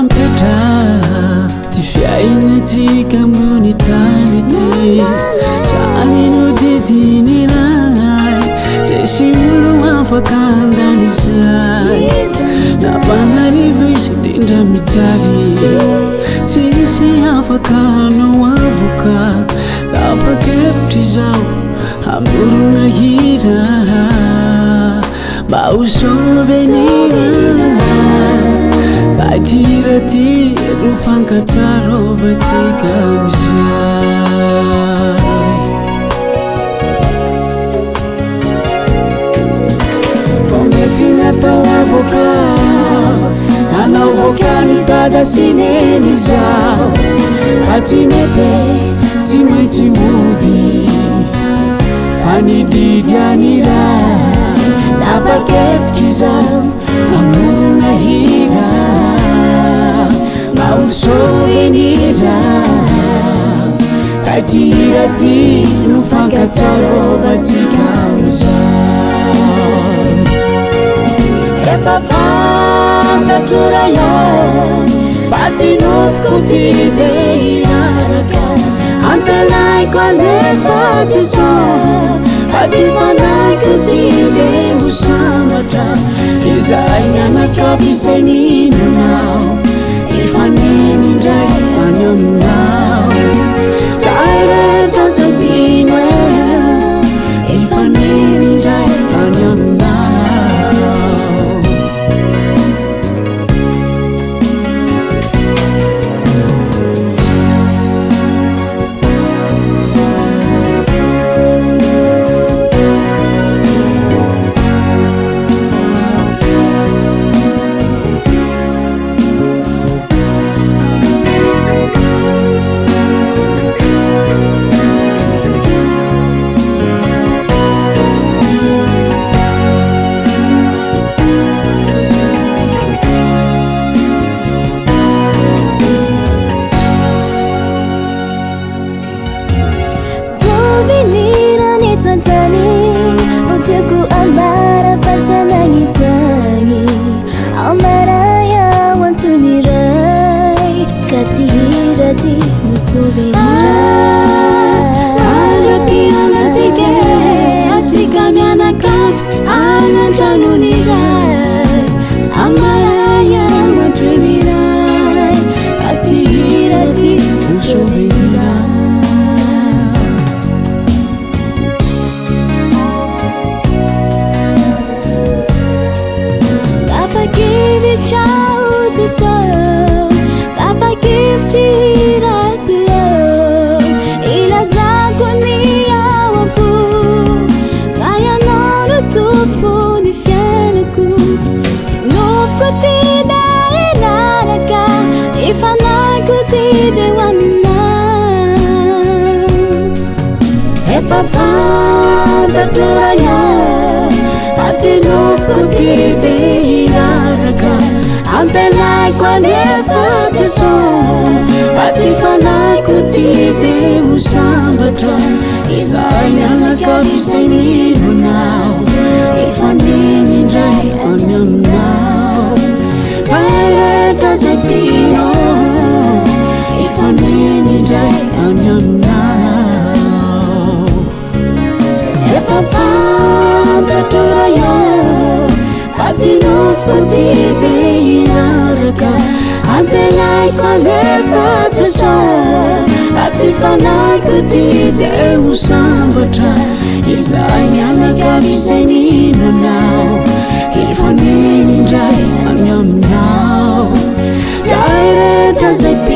mampetra ty fiainatsika ambony tany ty sanino didinilay zay sy olo afaka andranizay napanarivo izy indrindra mijaly tsisy afaka anao avoka tapakevitry zao amorona hira mba ho sauvenira batira ty ro fankatsarovatsika ozay komety natao avoka anao vokany dada sineny zao fa tsy mety tsy maintsy ody fanididianira napakevitry zao amorona hira mba ho sauvenira ka ty hira ty no fankatsarovatsika ozay efa fantatsora iao fa ty nofoko ty de hiraraka antelaiko alefa tsy so fa ty fanaiko ty de ho sambatra izay mianakafiseninanao ifanenindray any aminao zay rehetra zabino ifanenindray any aminao fantatsora iao fa ty nofoko ty de hiraraka antelaiko alefa tsy so fa ty fanaiko ty de ho sambatra izay mianakafiseninanao ifanenindray any aminao zay rehetra zabino ifanenindray any aminao efa fantatsora iao fa ty nofoko ty de hiraraka antelaiko alefa tsy so fa ty fanaiko ty de ho sambatra izay mianakafiseninanao ifanenindray any aminao zay rehetra zabino